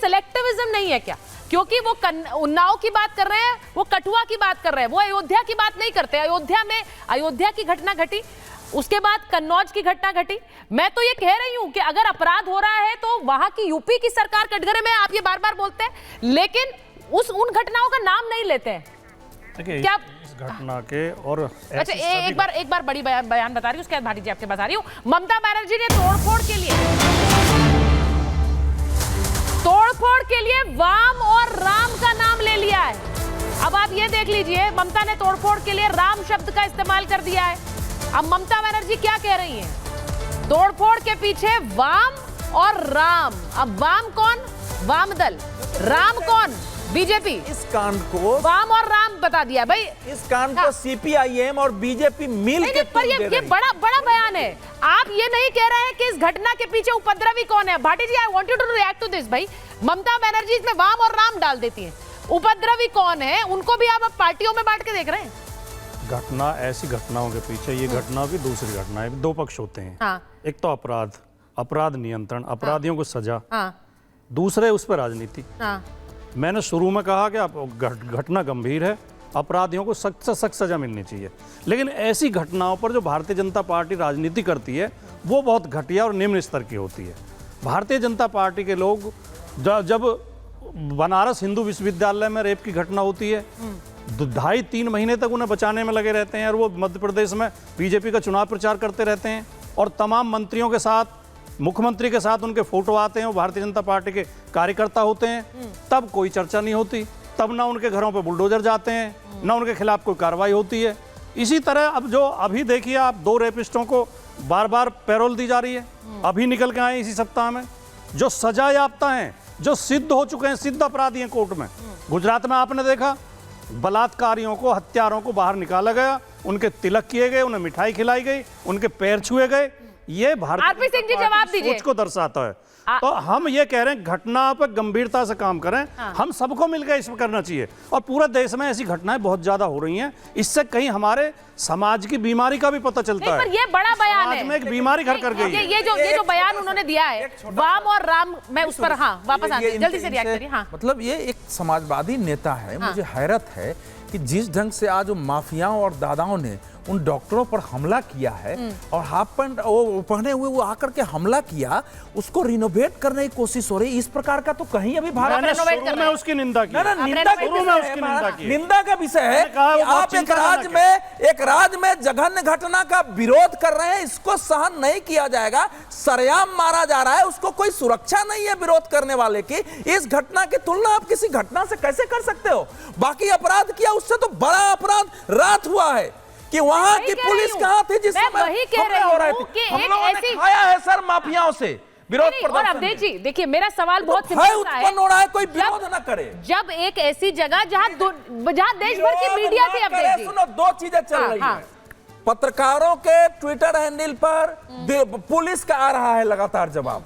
सिलेक्टिविज्म नहीं है क्या? क्योंकि वो उन्नाव की बात कर रहे हैं, वो कठुआ की बात कर रहे हैं, वो अयोध्या की बात नहीं करते। अयोध्या की घटना घटी, उसके बाद कन्नौज की घटना घटी। मैं तो ये कह रही हूं कि अगर अपराध हो रहा है तो वहां की यूपी की सरकार कटघरे में, आप ये बार बार बोलते हैं, लेकिन उन घटनाओं का नाम नहीं लेते हैं। क्या इस घटना के और अच्छा, एक बार बड़ी बयान बता रही हूँ, उसके बाद भाटी जी आपके पास आ रही हूँ। ममता बनर्जी ने तोड़फोड़ के लिए वाम और राम का नाम ले लिया है। अब आप ये देख लीजिए, ममता ने तोड़फोड़ के लिए राम शब्द का इस्तेमाल कर दिया है। अब ममता बनर्जी क्या कह रही हैं? तोड़फोड़ के पीछे वाम और राम। अब वाम कौन? वाम दल। राम कौन? बीजेपी। इस कांड को वाम और राम बता दिया भाई। इस कांड को सीपीआईएम और बीजेपी मिल के पर ये बड़ा बयान है। आप ये नहीं कह रहे हैं कि इस घटना के पीछे उपद्रवी कौन है। Bhati ji, I want you to react to this. भाई, ममता बनर्जी इसमें वाम और राम डाल देती है, उपद्रवी कौन है उनको भी आप पार्टियों में बांट के देख रहे हैं। घटना, ऐसी घटनाओं के पीछे, ये घटना भी दूसरी घटना है, दो पक्ष होते हैं। हाँ। एक तो अपराध नियंत्रण, अपराधियों को सजा। हाँ। दूसरे उस पर राजनीति। हाँ। मैंने शुरू में कहा कि घटना गंभीर है, अपराधियों को सख्त से सख्त सजा मिलनी चाहिए, लेकिन ऐसी घटनाओं पर जो भारतीय जनता पार्टी राजनीति करती है वो बहुत घटिया और निम्न स्तर की होती है। भारतीय जनता पार्टी के लोग जब बनारस हिंदू विश्वविद्यालय में रेप की घटना होती है, 2.5-3 महीने तक उन्हें बचाने में लगे रहते हैं और वो मध्य प्रदेश में बीजेपी का चुनाव प्रचार करते रहते हैं और तमाम मंत्रियों के साथ, मुख्यमंत्री के साथ उनके फोटो आते हैं, वो भारतीय जनता पार्टी के कार्यकर्ता होते हैं। तब कोई चर्चा नहीं होती, तब ना उनके घरों पर बुलडोजर जाते हैं, ना उनके खिलाफ कोई कार्रवाई होती है। इसी तरह अब जो अभी देखिए आप, 2 रेपिस्टों को बार बार पैरोल दी जा रही है, अभी निकल के आए इसी सप्ताह में, जो सजा याफ्ता हैं, जो सिद्ध हो चुके हैं, सिद्ध अपराधी हैं कोर्ट में। गुजरात में आपने देखा, बलात्कारियों को, हत्यारों को बाहर निकाला गया, उनके तिलक किए गए, उन्हें मिठाई खिलाई गई, उनके पैर छुए गए। ये भारतीय सोच को दर्शाता है। तो हम ये कह रहे हैं, घटना पर गंभीरता से काम करें। हाँ। हम सबको मिलकर इसमें करना चाहिए और पूरे देश में ऐसी घटनाएं बहुत ज्यादा हो रही हैं। इससे कहीं हमारे समाज की बीमारी का भी पता चलता है। पर ये बड़ा बयान है, में एक बीमारी घर कर गई है। ये जो बयान उन्होंने दिया है, वाम और राम, मैं उस पर वापस आते जल्दी से रिएक्ट करिए। हाँ। मतलब ये एक समाजवादी नेता है। मुझे हैरत है कि जिस ढंग से आज माफियाओं और दादाओं ने उन डॉक्टरों पर हमला किया है और हाफ पैंट वो पहने हुए वो आकर के हमला किया, उसको रिनोवेट करने की कोशिश हो रही। इस प्रकार का तो कहीं अभी भारत में उसकी निंदा की। निंदा का विषय है कि आप एक राज्य में जघन्य घटना का विरोध कर रहे हैं, इसको सहन नहीं किया जाएगा। सरेआम मारा जा रहा है, उसको कोई सुरक्षा नहीं है विरोध करने वाले की। इस घटना की तुलना आप किसी घटना से कैसे कर सकते हो? बाकी अपराध किया, उससे तो बड़ा अपराध रात हुआ है कि वहां की पुलिस कहां थी जिस समय हमले हो रहे थे। हम लोगों ने खाया है सर माफियाओं से विरोध प्रदर्शन। और अब देखिए मेरा सवाल बहुत सिंपल है, उत्पन्न हो रहा है, कोई विरोध न करे। जब एक ऐसी जगह जहां देश भर की मीडिया थी, अब सुनो, 2 चीजें चल रही है। पत्रकारों के ट्विटर हैंडल पर पुलिस का आ रहा है लगातार जवाब,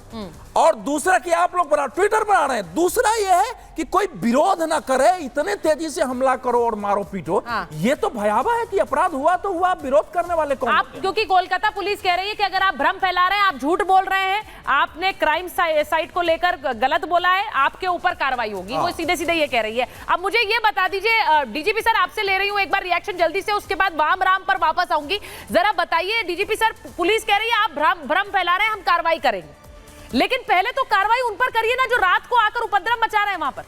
और दूसरा कि आप लोग ट्विटर पर आ रहे हैं। दूसरा यह है कि कोई विरोध ना करे, इतने तेजी से हमला करो और मारो पीटो। ये तो भयावह है कि अपराध हुआ तो हुआ, विरोध करने वाले कौन? आप, क्योंकि कोलकाता पुलिस कह रही है कि अगर आप भ्रम फैला रहे हैं, आप झूठ बोल रहे हैं, आपने क्राइम साइट को लेकर गलत बोला है, आपके ऊपर कार्रवाई होगी। वो सीधे सीधे ये कह रही है। अब मुझे ये बता दीजिए डीजीपी सर, आपसे ले रही हूँ एक बार रिएक्शन जल्दी से, उसके बाद वाम राम पर वापस आऊंगी। जरा बताइए डीजीपी सर, पुलिस कह रही है आप भ्रम फैला रहे हैं, हम कार्रवाई करेंगे, लेकिन पहले तो कार्रवाई उन पर करिए ना जो रात को आकर उपद्रव मचा रहे हैं वहां पर।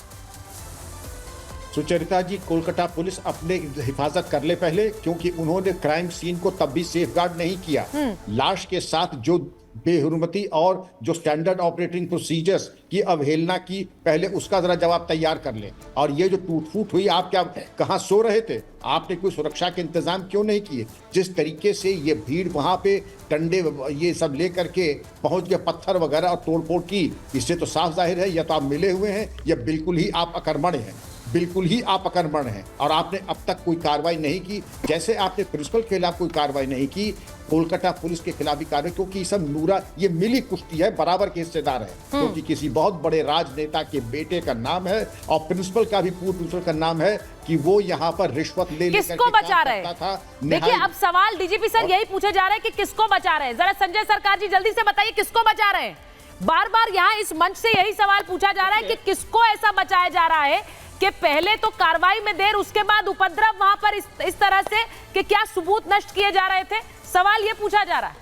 सुचरिता जी, कोलकाता पुलिस अपने हिफाजत कर ले पहले, क्योंकि उन्होंने क्राइम सीन को तब भी सेफगार्ड नहीं किया। लाश के साथ जो बेहुरमती और जो स्टैंडर्ड ऑपरेटिंग प्रोसीजर्स की अवहेलना की, पहले उसका जरा जवाब तैयार कर लें। और ये जो टूट फूट हुई, आप क्या कहाँ सो रहे थे? आपने कोई सुरक्षा के इंतजाम क्यों नहीं किए? जिस तरीके से ये भीड़ वहां पे डंडे ये सब लेकर के पहुंच गए, पत्थर वगैरह और तोड़फोड़ की, इससे तो साफ जाहिर है या तो आप मिले हुए हैं या बिल्कुल ही आप अकर्मण्य हैं, बिल्कुल ही आप अकर्मण्य हैं। और आपने अब तक कोई कार्रवाई नहीं की, जैसे आपने प्रिंसिपल के खिलाफ कोई कार्रवाई नहीं की, कोलकाता पुलिस के खिलाफ भी कार्रवाई, क्योंकि सब नूरा ये मिली कुश्ती है, बराबर के हिस्सेदार है। क्योंकि किसी बहुत बड़े राजनेता के बेटे का नाम है और प्रिंसिपल का भी, पूर्व प्रिंसिपल का नाम है कि वो यहाँ पर रिश्वत ले लेकर किसको बचा रहे हैं? देखिए अब सवाल डीजीपी सर यही पूछे जा रहे हैं कि किसको बचा रहे हैं। जरा संजय सरकार जी जल्दी से बताइए किसको बचा रहे हैं? बार बार यहाँ इस मंच से यही सवाल पूछा जा रहा है कि किसको ऐसा बचाया जा रहा है कि पहले तो कार्रवाई में देर, उसके बाद उपद्रव वहां पर इस तरह से कि क्या सबूत नष्ट किए जा रहे थे। सवाल ये पूछा जा रहा है।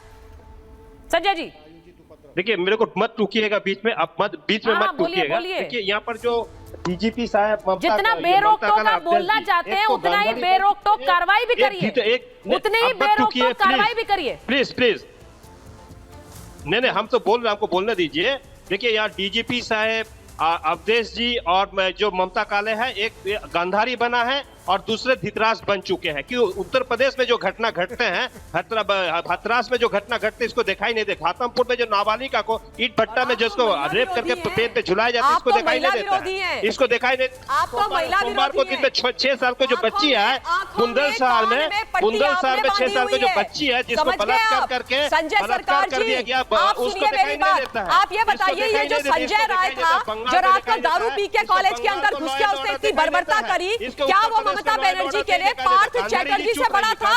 संजय जी देखिए, मेरे को मत टूकिएगा बीच में, आप मत बीच में मत टूकिएगा। देखिए यहाँ पर जो डीजीपी साहब जितना बेरोक टोक आप बोलना चाहते हैं उतना ही बेरोक टोक कार्रवाई भी करिए, उतनी ही बेरोक टोक कार्रवाई भी करिए। प्लीज प्लीज, नहीं हम तो बोल रहे, हमको बोलने दीजिए। देखिए यहाँ डीजीपी साहब अवधेश जी और जो ममता काले है, एक गांधारी बना है और दूसरे धितरास बन चुके हैं। कि उत्तर प्रदेश में जो घटना घटते हैं, हथरास में जो घटना घटते इसको दिखाई नहीं देता। घाटमपुर में जो नाबालिका को ईट भट्टा में जिसको रेप करके पेट पे झुलाया जाता है, इसको दिखाई नहीं देता, इसको दिखाई नहीं। सोमवार को दिन में 6 साल को जो बच्ची है बुंदलशहर में 6 साल की जो बच्ची है जिसको बलात्कार करके बलात्कार कर दिया गया, उसको दिखाई नहीं देता है। आप ये बताइए, ये जो संजय राय था जो रात को दारू पी के कॉलेज के अंदर घुस के उसने इतनी बर्बरता करी, क्या वो ममता बनर्जी के लिए पार्थ चैटर्जी से बड़ा था?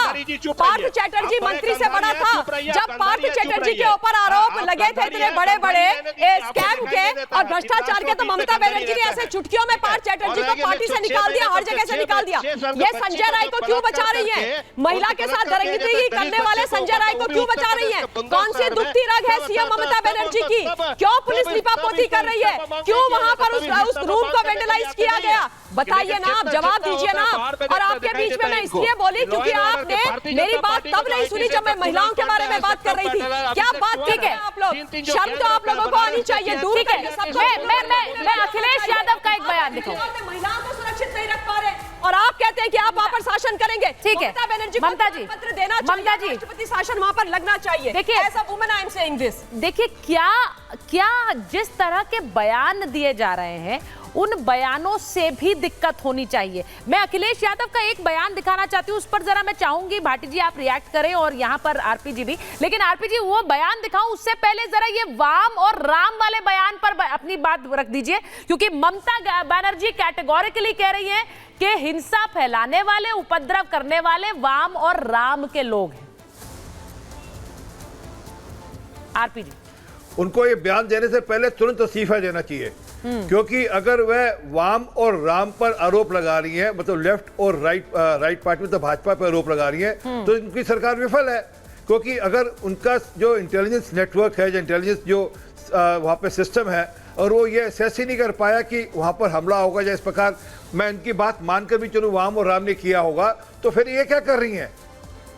पार्थ चैटर्जी मंत्री से बड़ा था? जब पार्थ चैटर्जी के ऊपर आरोप लगे थे इतने बड़े बड़े स्कैम के और भ्रष्टाचार के, तो ममता बनर्जी ने ऐसे चुटकियों में पार्थ चैटर्जी को पार्टी से निकाल दिया, हर जगह से निकाल दिया। ये संजय राय को क्यों बचा रही है? महिला के साथ दरिंदगी करने वाले संजय राय को क्यों बचा रही है? कौन सी दुखती रग है सीएम ममता बनर्जी की? क्यों पुलिस लिपापोती कर रही है? क्यों वहां पर उस रूम को वेंडलाइज किया गया? बताइए ना, आप जवाब दीजिए ना। और आपके बीच में मैं इसलिए बोली क्योंकि आपने मेरी बात तब नहीं सुनी जब मैं महिलाओं के बारे में बात कर रही थी। क्या बात ठीक है आप लोग, शर्म तो आप लोगों को आनी चाहिए। दूर है मैं अखिलेश यादव का एक बयान दिखाऊं। महिलाओं को सुरक्षित नहीं रख पा रहे और आप कहते हैं कि आप वहां पर शासन करेंगे। ठीक है, ममता बनर्जी को ममता जी, पत्र देना चाहिए, ममता जी, राष्ट्रपति शासन वहां पर लगना चाहिए। देखिए, as a woman I am saying this. देखिए क्या जिस तरह के बयान दिए जा रहे हैं उन बयानों से भी दिक्कत होनी चाहिए। मैं अखिलेश यादव का एक बयान दिखाना चाहती हूं, उस पर जरा मैं चाहूंगी भाटी जी आप रिएक्ट करें और यहां पर आरपी जी भी। लेकिन आरपी जी वो बयान दिखाऊं उससे पहले जरा ये वाम और राम वाले बयान पर अपनी बात रख दीजिए, क्योंकि ममता बनर्जी कैटेगोरिकली कह रही हैं कि हिंसा फैलाने वाले, उपद्रव करने वाले वाम और राम के लोग हैं। आरपी जी, उनको ये बयान देने से पहले तुरंत इस्तीफा देना चाहिए, क्योंकि अगर वह वाम और राम पर आरोप लगा रही है, मतलब लेफ्ट और राइट पार्टी मतलब भाजपा पर आरोप लगा रही है, तो उनकी सरकार विफल है। क्योंकि अगर उनका जो इंटेलिजेंस नेटवर्क है, जो इंटेलिजेंस जो वहाँ पे सिस्टम है, और वो ये असेस ही नहीं कर पाया कि वहाँ पर हमला होगा या इस प्रकार, मैं इनकी बात मानकर भी चलूँ वाम और राम ने किया होगा, तो फिर ये क्या कर रही हैं?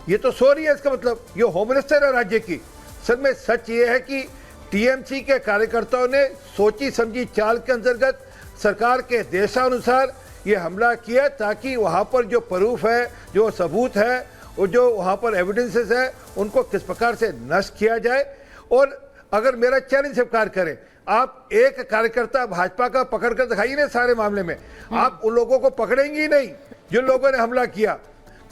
ये तो सो रही है। इसका मतलब ये होम मिनिस्टर है राज्य की। सर में सच ये है कि टीएमसी के कार्यकर्ताओं ने सोची समझी चाल के अंतर्गत सरकार के देशानुसार ये हमला किया, ताकि वहाँ पर जो प्रूफ है, जो सबूत है और जो वहाँ पर एविडेंसेस है, उनको किस प्रकार से नष्ट किया जाए। और अगर मेरा चैलेंज स्वीकार करें, आप एक कार्यकर्ता भाजपा का पकड़ कर दिखाइए ना सारे मामले में, आप उन लोगों को पकड़ेंगे ही नहीं जिन लोगों ने हमला किया।